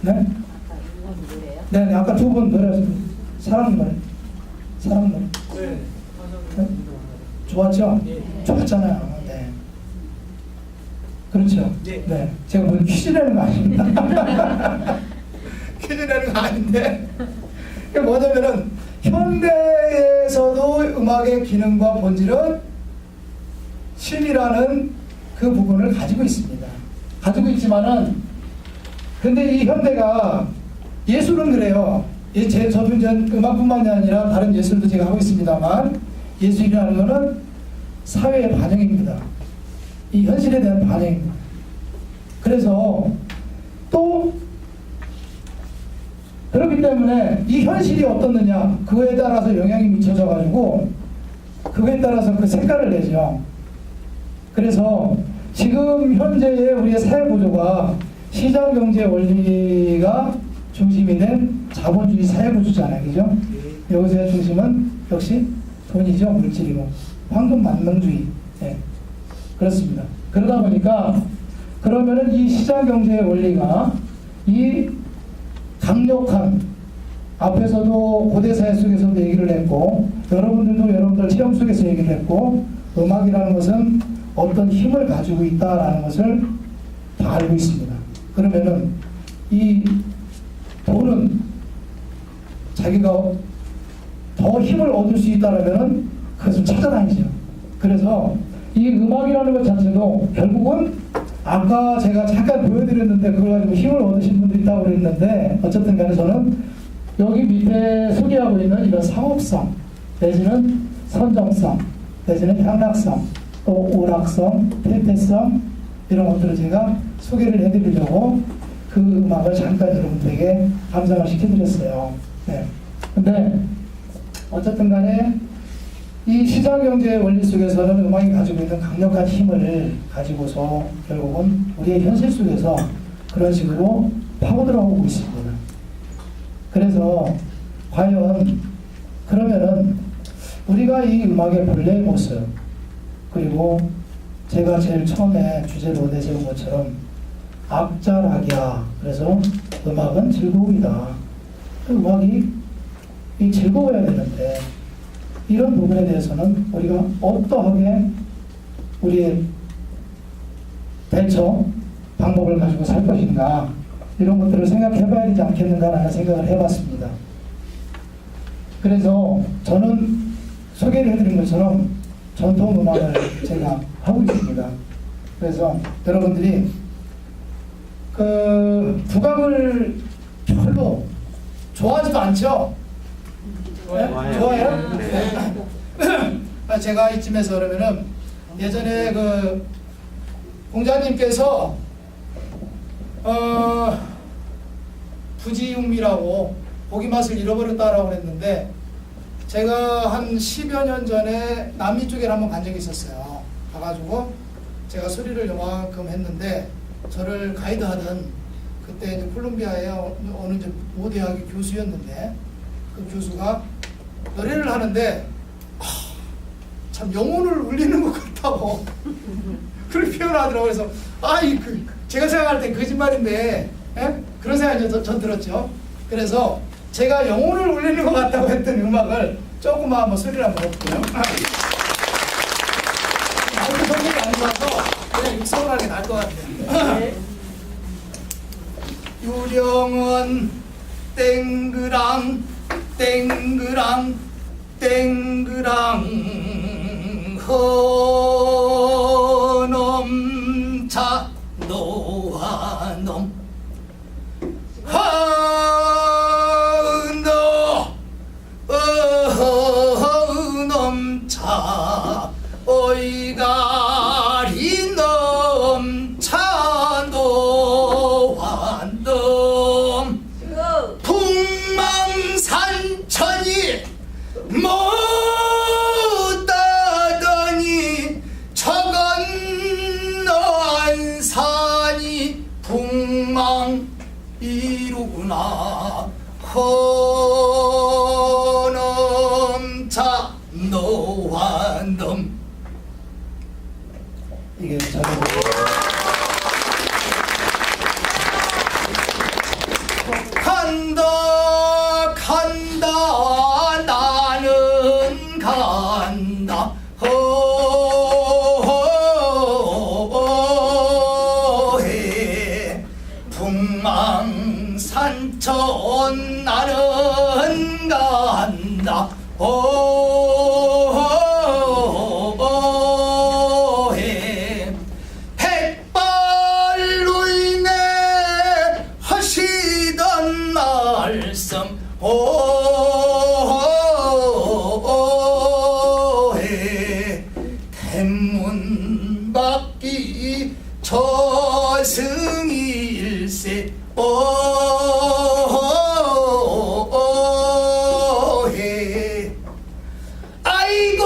네? 네, 아까 두 분 노래하셨는데 사랑 노래. 사랑 노래. 네? 좋았죠? 좋았잖아요. 네. 그렇죠? 네. 제가 무슨 퀴즈 내는 거 아닙니다. 퀴즈 내는 거 아닌데. 그게 뭐냐면은, 현대에서도 음악의 기능과 본질은 신이라는 그 부분을 가지고 있습니다. 가지고 있지만은, 근데 이 현대가 예술은 그래요. 저도 이제 음악뿐만이 아니라 다른 예술도 제가 하고 있습니다만, 예술이라는 것은 사회의 반영입니다. 이 현실에 대한 반영입니다. 그래서 또 그렇기 때문에 이 현실이 어떻느냐, 그거에 따라서 영향이 미쳐져 가지고 그거에 따라서 그 색깔을 내죠. 그래서 지금 현재의 우리의 사회 구조가 시장 경제 원리가 중심이 된 자본주의 사회 구조잖아요. 그죠? 여기서의 중심은 역시 돈이죠. 물질이고. 황금 만능주의. 네. 그렇습니다. 그러다 보니까 그러면은 이 시장 경제의 원리가 이 강력한, 앞에서도 고대사회 속에서도 얘기를 했고, 여러분들도 여러분들 체험 속에서 얘기를 했고, 음악이라는 것은 어떤 힘을 가지고 있다라는 것을 다 알고 있습니다. 그러면은 이 돈은 자기가 더 힘을 얻을 수 있다라면은 그것을 찾아다니죠. 그래서 이 음악이라는 것 자체도 결국은 아까 제가 잠깐 보여드렸는데 그걸 가지고 힘을 얻으신 분도 있다고 그랬는데, 어쨌든 간에 저는 여기 밑에 소개하고 있는 이런 상업성 내지는 선정성 내지는 향락성 또 오락성, 퇴폐성 이런 것들을 제가 소개를 해드리려고 그 음악을 잠깐 여러분들에게 감상을 시켜드렸어요. 네. 근데 어쨌든 간에 이 시장경제의 원리 속에서는 음악이 가지고 있는 강력한 힘을 가지고서 결국은 우리의 현실 속에서 그런 식으로 파고들어오고 있습니다. 그래서 과연 그러면은 우리가 이 음악의 본래의 모습, 그리고 제가 제일 처음에 주제로 내세운 것처럼 악자락이야. 그래서 음악은 즐거움이다. 음악이 즐거워야 되는데 이런 부분에 대해서는 우리가 어떠하게 우리의 대처 방법을 가지고 살 것인가, 이런 것들을 생각해 봐야 되지 않겠는가라는 생각을 해봤습니다. 그래서 저는 소개를 해드린 것처럼 전통 음악을 제가 하고 있습니다. 그래서 여러분들이 그 국악을 별로 좋아하지도 않죠? 네? 좋아해요? 네. 제가 이쯤에서 그러면은 예전에 그 공자님께서 부지육미라고 고기 맛을 잃어버렸다라고 했는데, 제가 한 10여 년 전에 남미 쪽에 한번 간 적이 있었어요. 가가지고 제가 소리를 요만큼 했는데, 저를 가이드하던 그때 이제 콜롬비아의 어느 이제 모 대학의 교수였는데, 그 교수가 노래를 하는데 참 영혼을 울리는 것 같다고 그렇게 표현하더라고요. 그래서 제가 생각할 땐 거짓말인데, 예? 그런 생각이 전 들었죠. 그래서 제가 영혼을 울리는 것 같다고 했던 음악을 조금만 한번 소리를 한번 해볼게요. 아무튼 성격이 안 좋아서 그냥 익성하게 날 것 같아요. 유령은 땡그랑 땡그랑 땡그랑 허넘차 노하넘 넘차 어이가리 넘차 노환넘 풍망산천이 못다더니 저건너 안산이 풍망 이루구나. 허넘차 노환넘. 이게 저는 망망산천 나는 간다 해 백발로 인해 하시던 말씀 해 대문 밖이 저승일세 해 아이고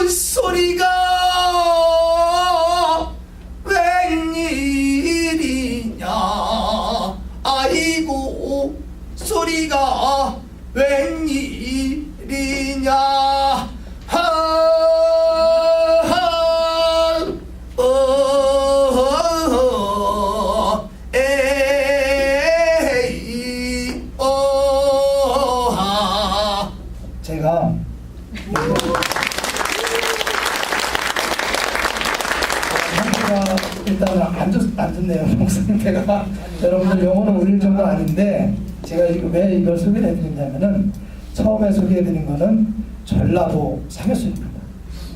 소리가 웬일이냐 아이고 소리가 웬일이냐 제가 상태가 일단은 안 좋네요. 목사님 배가 여러분들 영혼을 울릴 정도는 아닌데 제가 왜 이걸 소개를 해드리냐면은 처음에 소개해드린 거는 전라도 상해수입니다.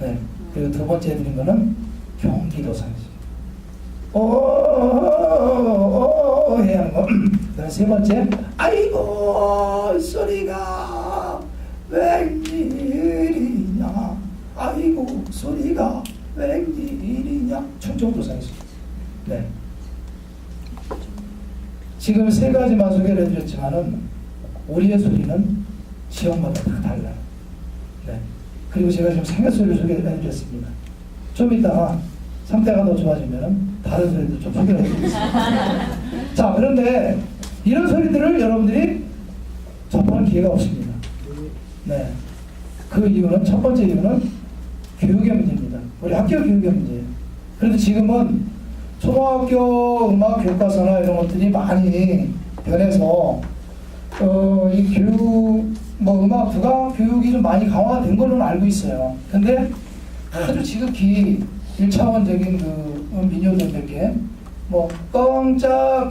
네. 그리고 두 번째 해드린 거는 경기도 상해수. 해야 하는 거. 그다음 세 번째 아이고 소리가 웬일이냐 아이고 소리가 웬일이냐 충청도 상해수. 네. 지금 세 가지만 소개를 해드렸지만은 우리의 소리는 지역마다 다 달라요. 네. 그리고 제가 지금 상해소리를 소개를 해드렸습니다. 좀 이따가 상태가 더 좋아지면 다른 소리도 좀 소개를 해드리겠습니다. 자, 그런데 이런 소리들을 여러분들이 접하는 기회가 없습니다. 네. 그 이유는 첫 번째 이유는 교육의 문제입니다. 우리 학교 교육의 문제예요. 그래도 지금은 초등학교 음악 교과서나 이런 것들이 많이 변해서 이 교육 음악 부가 교육이 좀 많이 강화된 걸로는 알고 있어요. 근데 아주 지극히 1차원적인 그 민요들 몇 개, 껑짜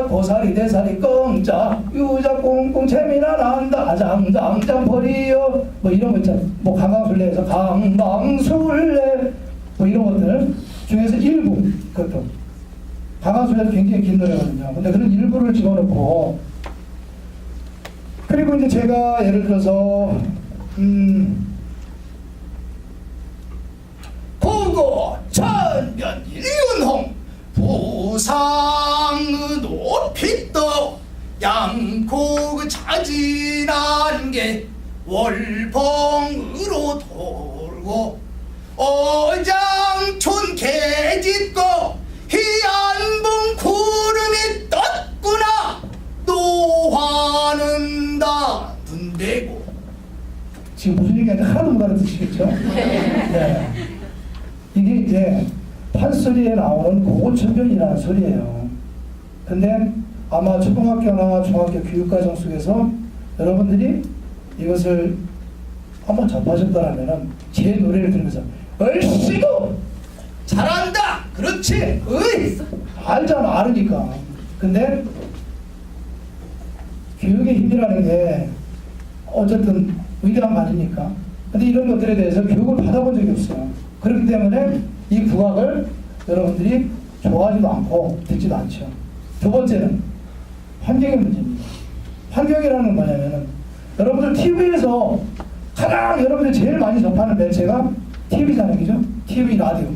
고사리 대사리 껑짜 유자 꽁꽁 재미나 난다 장장장 버리여 이런 거 있잖아요. 강강술래에서 강강술래 이런 것들 중에서 일부 그것도 강강술래도 굉장히 긴 노래거든요. 근데 그런 일부를 집어넣고 그리고 이제 제가 예를 들어서 고고 천변 일윤홍 부상의 높이떠 양코 자진한 게 월봉으로 돌고 어장촌 개짓고 희안봉 구름이 떴구나 노화는 다 눈대고 지금 무슨 얘기인지 하나도 못 알아듣시겠죠? 네. 이게 이제 판소리에 나오는 고고천변이라는 소리예요. 근데 아마 초등학교나 중학교 교육과정 속에서 여러분들이 이것을 한번 접하셨다라면은 제 노래를 들으면서 얼씨구 잘한다 그렇지 으이 알잖아 알으니까. 근데 교육의 힘이라는 게 어쨌든 위대한 거 아닙니까? 근데 이런 것들에 대해서 교육을 받아본 적이 없어요. 그렇기 때문에 이 국악을 여러분들이 좋아하지도 않고 듣지도 않죠. 두 번째는 환경의 문제입니다. 환경이라는 건 뭐냐면은 여러분들 TV에서 가장 여러분들 제일 많이 접하는 매체가 TV잖아요. 그죠? TV 라디오.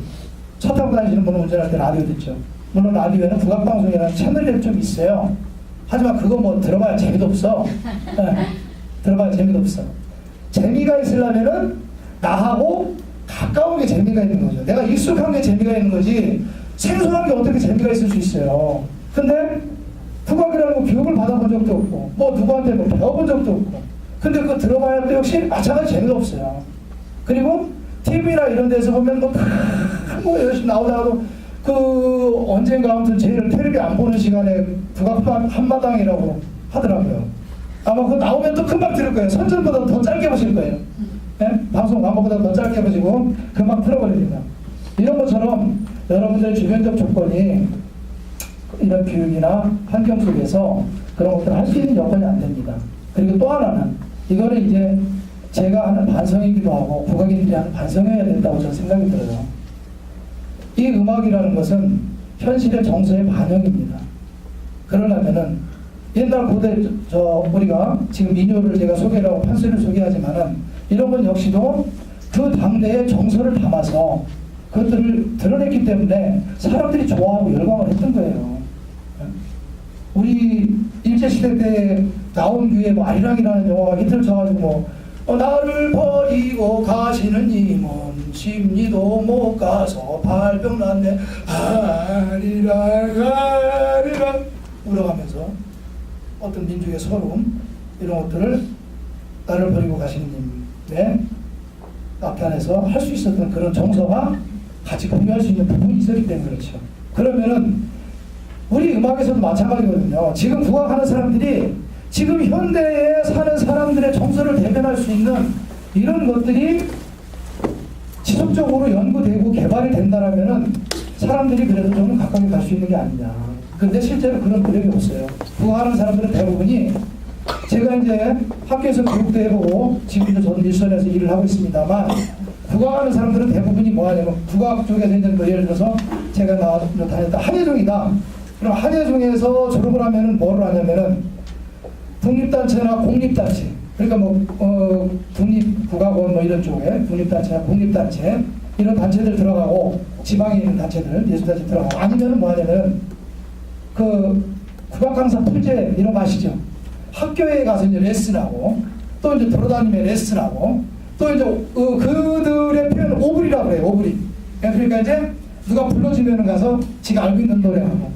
차 타고 다니시는 분은 운전할 때 라디오 듣죠. 물론 라디오에는 국악방송이라는 채널이 좀 있어요. 하지만 그거 들어봐야 재미도 없어. 네. 들어봐야 재미도 없어. 재미가 있으려면은 나하고 가까운 게 재미가 있는 거죠. 내가 익숙한 게 재미가 있는 거지 생소한 게 어떻게 재미가 있을 수 있어요. 근데 국악이라는 거 교육을 받아본 적도 없고 누구한테 배워본 적도 없고 근데 그거 들어봐야 또 역시 마찬가지 재미가 없어요. 그리고 TV나 이런 데서 보면 열심히 나오다가도 언젠가 아무튼 제일 텔레비 안 보는 시간에 국악 한마당이라고 하더라고요. 아마 그거 나오면 또 금방 들을 거예요. 선전보다 더 짧게 보실 거예요. 네? 방송 광고보다 더 짧게 보시고 금방 틀어버립니다. 이런 것처럼 여러분들 주변적 조건이 이런 교육이나 환경 속에서 그런 것들을 할 수 있는 여건이 안 됩니다. 그리고 또 하나는 이거는 이제 제가 하는 반성이기도 하고 국악인들이 하는 반성해야 된다고 저는 생각이 들어요. 이 음악이라는 것은 현실의 정서의 반영입니다. 그러려면은 옛날 고대 우리가 지금 민요를 제가 소개를 하고 판소리를 소개하지만은 이런 건 역시도 그 당대의 정서를 담아서 그것들을 드러냈기 때문에 사람들이 좋아하고 열광을 했던 거예요. 우리 일제시대 때 나온 뒤에 뭐 아리랑이라는 영화가 히트를 쳐가지고 나를 버리고 가시는 님은 심리도 못 가서 발병 났네 아리랑 아리랑 울어가면서 어떤 민족의 서름 이런 것들을 나를 버리고 가시는 님에 나타내서 할 수 있었던 그런 정서가 같이 공유할 수 있는 부분이 있었기 때문에 그렇죠. 그러면은 우리 음악에서도 마찬가지거든요. 지금 국악하는 사람들이 지금 현대에 사는 사람들의 정서를 대변할 수 있는 이런 것들이 지속적으로 연구되고 개발이 된다라면은 사람들이 그래도 좀 가까이 갈 수 있는 게 아니냐. 근데 실제로 그런 노력이 없어요. 국악하는 사람들은 대부분이 제가 이제 학교에서 교육도 해보고 지금도 저는 일선에서 일을 하고 있습니다만 국악하는 사람들은 대부분이 뭐 하냐면 국악 쪽에서 이제 뭐 예를 들어서 제가 다녔다 한예종이다. 그럼 한예종에서 졸업을 하면은 뭐를 하냐면은 독립단체나 공립단체 그러니까 뭐 독립국악원 뭐 이런 쪽에 독립단체나 공립단체 이런 단체들 들어가고 지방에 있는 단체들 예술단체 들어가고 아니면은 뭐 하냐면은 그 국악 강사 풀제 이런 거 아시죠? 학교에 가서 이제 레슨하고 또 이제 돌아다니며 레슨하고 또 이제 그들의 표현은 오브리라고 그래요. 오브리. 그러니까 이제 누가 불러주면은 가서 지가 알고 있는 노래하고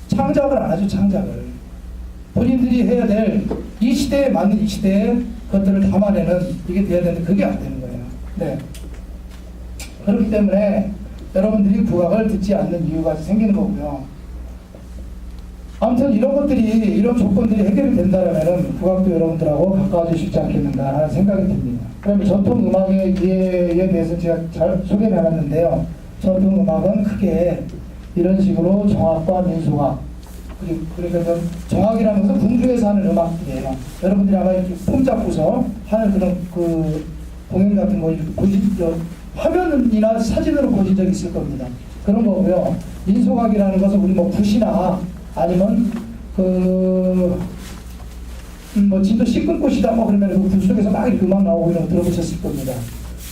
창작을 안 하죠. 창작을 본인들이 해야 될 이 시대에 맞는 이 시대의 것들을 담아내는 이게 돼야 되는데 그게 안 되는 거예요. 네. 그렇기 때문에 여러분들이 국악을 듣지 않는 이유가 생기는 거고요. 아무튼 이런 것들이 이런 조건들이 해결이 된다면은 국악도 여러분들하고 가까워질 수 있지 않겠는가 하는 생각이 듭니다. 그러면 전통 음악의 이해에 대해서 제가 잘 소개를 해놨는데요. 전통 음악은 크게 이런 식으로 정악과 민속악 그러니까 정악이라는 것은 궁중에서 하는 음악들이에요. 여러분들이 아마 이렇게 폼 잡고서 하는 그런 그 공연 같은 거 화면이나 사진으로 보신 적 있을 겁니다. 그런 거고요. 민속악이라는 것은 우리 뭐 굿이나 아니면 뭐 진도 시끈꽃이다 뭐 그러면 그 굿 속에서 막 이렇게 음악 나오고 이런 거 들어보셨을 겁니다.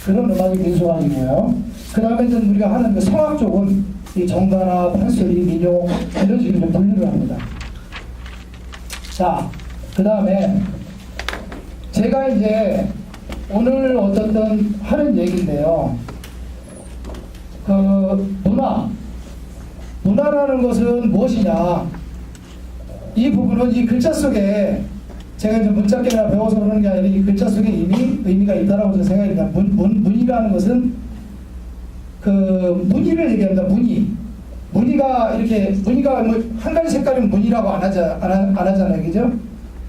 그런 음악이 민속악이고요. 그 다음에 우리가 하는 그 성악 쪽은 이 정가나 판소리, 민요 이런 식으로 좀 분류를 합니다. 자, 그 다음에 제가 이제 오늘 어쨌든 하는 얘기인데요. 그 문화라는 것은 무엇이냐? 이 부분은 이 글자 속에 제가 이제 문자계나 배워서 그러는 게 아니라 이 글자 속에 이미 의미가 있다라고 저는 생각이 듭니다. 문이라는 것은 그 무늬를 얘기합니다. 무늬가 이렇게 무늬가 뭐 한 가지 색깔이면 무늬라고 안 하잖아요, 그죠?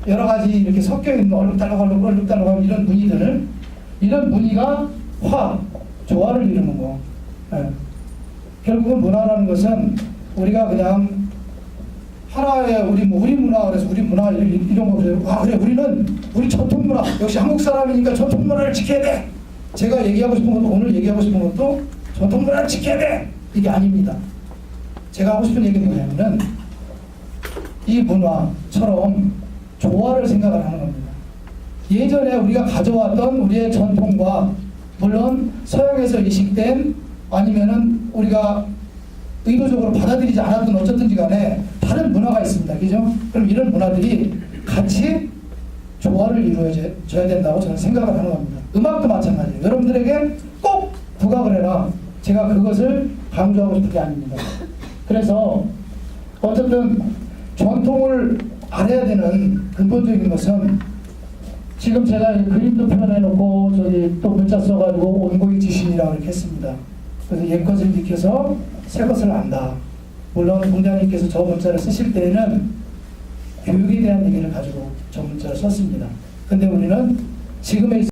여러 가지 이렇게 섞여 있는 얼룩달룩 이런 무늬들을 이런 무늬가 조화를 이루는 거. 네. 결국은 문화라는 것은 우리가 그냥 하나의 우리 문화 그래서 우리 문화 이런 거 그래요. 그래 우리 전통 문화 역시 한국 사람이니까 전통 문화를 지켜야 돼. 제가 얘기하고 싶은 것도 오늘 얘기하고 싶은 것도 전통 문화를 지켜야 돼. 이게 아닙니다. 제가 하고 싶은 얘기는 뭐냐면은 이 문화처럼 조화를 생각을 하는 겁니다. 예전에 우리가 가져왔던 우리의 전통과 물론 서양에서 이식된 아니면은 우리가 의도적으로 받아들이지 않았던 어쨌든지 간에 다른 문화가 있습니다. 그죠? 그럼 이런 문화들이 같이 조화를 이루어져야 된다고 저는 생각을 하는 겁니다. 음악도 마찬가지예요. 여러분들에게 꼭 국악을 해라. 제가 그것을 강조하고 싶은 게 아닙니다. 그래서 어쨌든 전통을 알아야 되는 근본적인 것은 지금 제가 그림도 표현해놓고 저기 또 문자 써가지고 온고익 지신이라고 이렇게 했습니다. 그래서 옛것을 지켜서 새것을 안다. 물론 공장님께서 저 문자를 쓰실 때에는 교육에 대한 얘기를 가지고 저 문자를 썼습니다. 근데 우리는 지금의